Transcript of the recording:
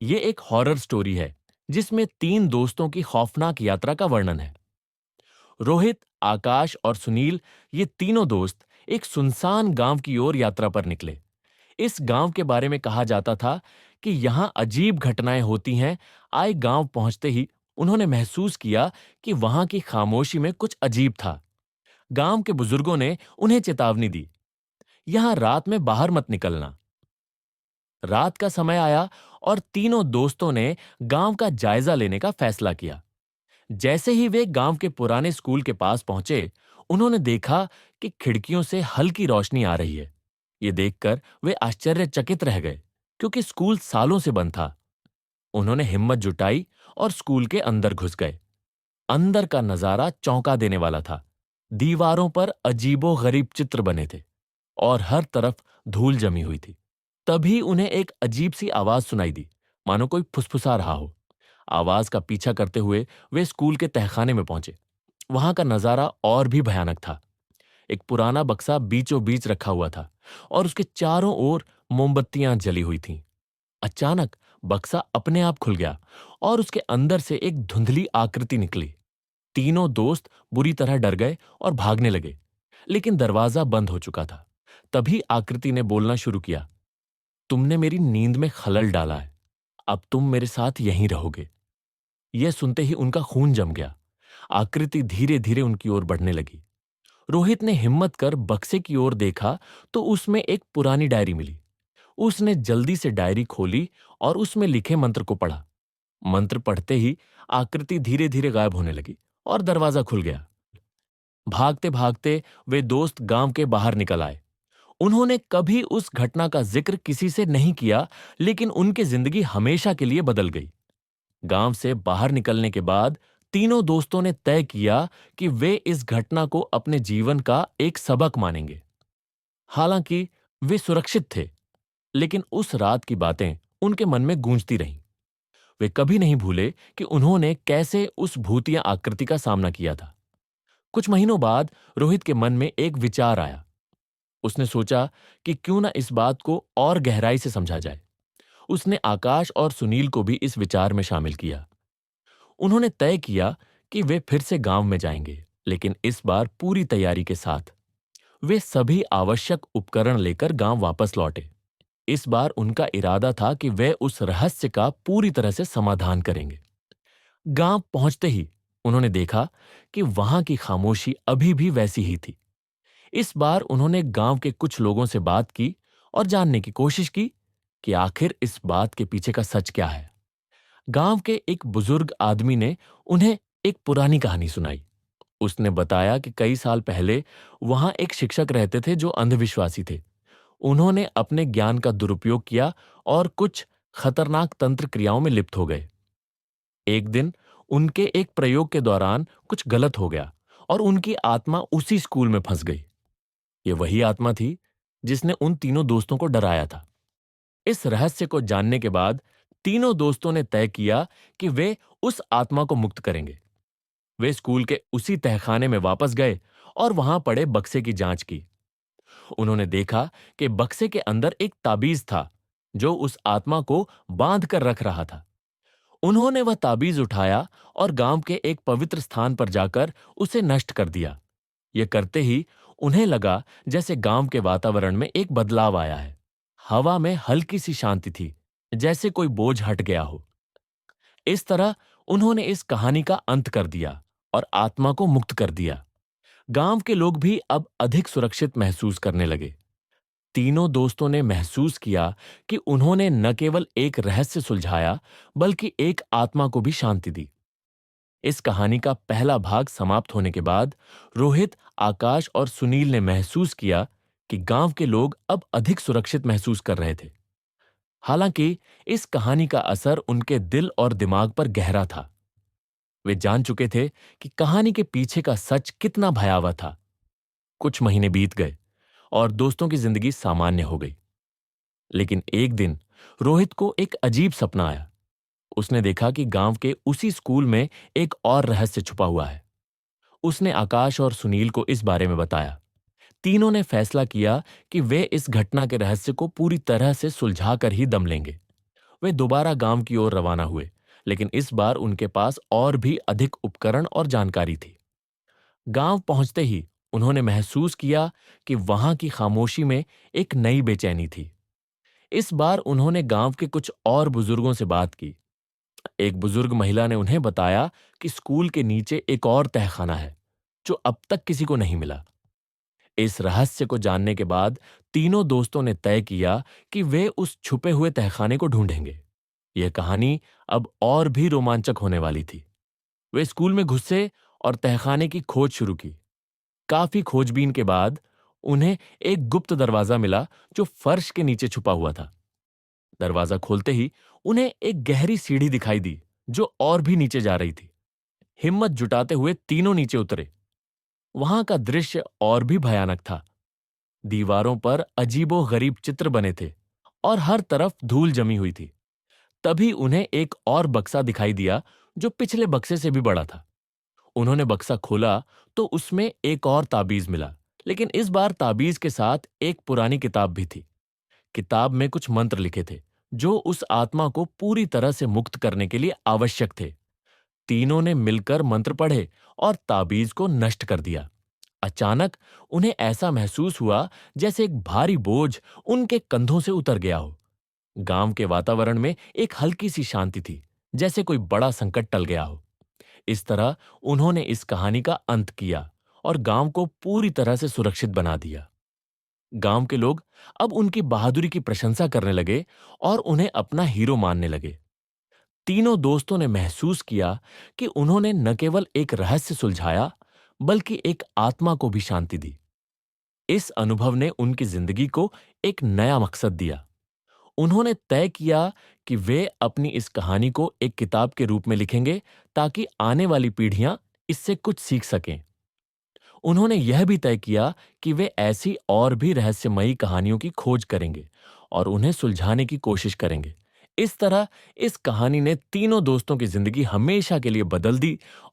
ये एक horror story है जिसमें तीन दोस्तों की खौफनाक यात्रा का वर्णन है। रोहित, आकाश और सुनील, ये तीनों दोस्त एक सुनसान गांव की ओर यात्रा पर निकले। इस गांव के बारे में कहा जाता था कि यहां अजीब घटनाएं होती हैं। आए गांव पहुंचते ही उन्होंने महसूस किया कि वहां की खामोशी में कुछ अजीब था। गांव के बुजुर्गों ने उन्हें चेतावनी दी, यहां रात में बाहर मत निकलना। रात का समय आया और तीनों दोस्तों ने गांव का जायजा लेने का फैसला किया। जैसे ही वे गांव के पुराने स्कूल के पास पहुंचे, उन्होंने देखा कि खिड़कियों से हल्की रोशनी आ रही है। ये देखकर वे आश्चर्यचकित रह गए, क्योंकि स्कूल सालों से बंद था। उन्होंने हिम्मत जुटाई और स्कूल के अंदर घुस गए। अंदर का नजारा चौंका देने वाला था। दीवारों पर अजीबो-गरीब चित्र बने थे और हर तरफ धूल जमी हुई थी। तभी उन्हें एक अजीब सी आवाज सुनाई दी, मानो कोई फुसफुसा रहा हो। आवाज का पीछा करते हुए वे स्कूल के तहखाने में पहुंचे। वहां का नजारा और भी भयानक था। एक पुराना बक्सा बीचों बीच रखा हुआ था और उसके चारों ओर मोमबत्तियां जली हुई थीं। अचानक बक्सा अपने आप खुल गया और उसके अंदर से एक धुंधली आकृति निकली। तीनों दोस्त बुरी तरह डर गए और भागने लगे, लेकिन दरवाजा बंद हो चुका था। तभी आकृति ने बोलना शुरू किया, तुमने मेरी नींद में खलल डाला है, अब तुम मेरे साथ यहीं रहोगे। यह सुनते ही उनका खून जम गया। आकृति धीरे धीरे उनकी ओर बढ़ने लगी। रोहित ने हिम्मत कर बक्से की ओर देखा तो उसमें एक पुरानी डायरी मिली। उसने जल्दी से डायरी खोली और उसमें लिखे मंत्र को पढ़ा। मंत्र पढ़ते ही आकृति धीरे धीरे गायब होने लगी और दरवाजा खुल गया। भागते भागते वे दोस्त गांव के बाहर निकल आए। उन्होंने कभी उस घटना का जिक्र किसी से नहीं किया, लेकिन उनकी जिंदगी हमेशा के लिए बदल गई। गांव से बाहर निकलने के बाद तीनों दोस्तों ने तय किया कि वे इस घटना को अपने जीवन का एक सबक मानेंगे। हालांकि वे सुरक्षित थे, लेकिन उस रात की बातें उनके मन में गूंजती रहीं। वे कभी नहीं भूले कि उन्होंने कैसे उस भूतिया आकृति का सामना किया था। कुछ महीनों बाद रोहित के मन में एक विचार आया। उसने सोचा कि क्यों न इस बात को और गहराई से समझा जाए। उसने आकाश और सुनील को भी इस विचार में शामिल किया। उन्होंने तय किया कि वे फिर से गांव में जाएंगे, लेकिन इस बार पूरी तैयारी के साथ। वे सभी आवश्यक उपकरण लेकर गांव वापस लौटे। इस बार उनका इरादा था कि वे उस रहस्य का पूरी तरह से समाधान करेंगे। गांव पहुंचते ही उन्होंने देखा कि वहां की खामोशी अभी भी वैसी ही थी। इस बार उन्होंने गांव के कुछ लोगों से बात की और जानने की कोशिश की कि आखिर इस बात के पीछे का सच क्या है। गांव के एक बुजुर्ग आदमी ने उन्हें एक पुरानी कहानी सुनाई। उसने बताया कि कई साल पहले वहां एक शिक्षक रहते थे जो अंधविश्वासी थे। उन्होंने अपने ज्ञान का दुरुपयोग किया और कुछ खतरनाक तंत्र क्रियाओं में लिप्त हो गए। एक दिन उनके एक प्रयोग के दौरान कुछ गलत हो गया और उनकी आत्मा उसी स्कूल में फंस गई। ये वही आत्मा थी जिसने उन तीनों दोस्तों को डराया था। इस रहस्य को जानने के बाद तीनों दोस्तों ने तय किया कि वे उस आत्मा को मुक्त करेंगे। वे स्कूल के उसी तहखाने में वापस गए और वहां पड़े बक्से की जांच की। उन्होंने देखा कि बक्से के अंदर एक ताबीज था जो उस आत्मा को बांध कर रख रहा था। उन्होंने वह ताबीज उठाया और गांव के एक पवित्र स्थान पर जाकर उसे नष्ट कर दिया। यह करते ही उन्हें लगा जैसे गांव के वातावरण में एक बदलाव आया है। हवा में हल्की सी शांति थी, जैसे कोई बोझ हट गया हो। इस तरह उन्होंने इस कहानी का अंत कर दिया और आत्मा को मुक्त कर दिया। गांव के लोग भी अब अधिक सुरक्षित महसूस करने लगे। तीनों दोस्तों ने महसूस किया कि उन्होंने न केवल एक रहस्य सुलझाया, बल्कि एक आत्मा को भी शांति दी। इस कहानी का पहला भाग समाप्त होने के बाद रोहित, आकाश और सुनील ने महसूस किया कि गांव के लोग अब अधिक सुरक्षित महसूस कर रहे थे। हालांकि इस कहानी का असर उनके दिल और दिमाग पर गहरा था। वे जान चुके थे कि कहानी के पीछे का सच कितना भयावह था। कुछ महीने बीत गए और दोस्तों की जिंदगी सामान्य हो गई। लेकिन एक दिन रोहित को एक अजीब सपना आया। उसने देखा कि गांव के उसी स्कूल में एक और रहस्य छुपा हुआ है। उसने आकाश और सुनील को इस बारे में बताया। तीनों ने फैसला किया कि वे इस घटना के रहस्य को पूरी तरह से सुलझा कर ही दम लेंगे। वे दोबारा गांव की ओर रवाना हुए, लेकिन इस बार उनके पास और भी अधिक उपकरण और जानकारी थी। गांव पहुंचते ही उन्होंने महसूस किया कि वहां की खामोशी में एक नई बेचैनी थी। इस बार उन्होंने गांव के कुछ और बुजुर्गों से बात की। एक बुजुर्ग महिला ने उन्हें बताया कि स्कूल के नीचे एक और तहखाना है, जो अब तक किसी को नहीं मिला। इस रहस्य को जानने के बाद तीनों दोस्तों ने तय किया कि वे उस छुपे हुए तहखाने को ढूंढेंगे। यह कहानी अब और भी रोमांचक होने वाली थी। वे स्कूल में घुसे और तहखाने की खोज शुरू की। काफी खोजबीन के बाद उन्हें एक गुप्त दरवाजा मिला जो फर्श के नीचे छुपा हुआ था। दरवाजा खोलते ही उन्हें एक गहरी सीढ़ी दिखाई दी जो और भी नीचे जा रही थी। हिम्मत जुटाते हुए तीनों नीचे उतरे। वहां का दृश्य और भी भयानक था। दीवारों पर अजीबो गरीब चित्र बने थे और हर तरफ धूल जमी हुई थी। तभी उन्हें एक और बक्सा दिखाई दिया जो पिछले बक्से से भी बड़ा था। उन्होंने बक्सा खोला तो उसमें एक और ताबीज मिला, लेकिन इस बार ताबीज के साथ एक पुरानी किताब भी थी। किताब में कुछ मंत्र लिखे थे जो उस आत्मा को पूरी तरह से मुक्त करने के लिए आवश्यक थे। तीनों ने मिलकर मंत्र पढ़े और ताबीज को नष्ट कर दिया। अचानक उन्हें ऐसा महसूस हुआ जैसे एक भारी बोझ उनके कंधों से उतर गया हो। गांव के वातावरण में एक हल्की सी शांति थी, जैसे कोई बड़ा संकट टल गया हो। इस तरह उन्होंने इस कहानी का अंत किया और गांव को पूरी तरह से सुरक्षित बना दिया। गांव के लोग अब उनकी बहादुरी की प्रशंसा करने लगे और उन्हें अपना हीरो मानने लगे। तीनों दोस्तों ने महसूस किया कि उन्होंने न केवल एक रहस्य सुलझाया, बल्कि एक आत्मा को भी शांति दी। इस अनुभव ने उनकी जिंदगी को एक नया मकसद दिया। उन्होंने तय किया कि वे अपनी इस कहानी को एक किताब के रूप में लिखेंगे ताकि आने वाली पीढ़ियां इससे कुछ सीख सकें। उन्होंने यह भी तय किया कि वे ऐसी और भी रहस्यमयी कहानियों की खोज करेंगे और उन्हें सुलझाने की कोशिश करेंगे। इस तरह इस कहानी ने तीनों दोस्तों की जिंदगी हमेशा के लिए बदल दी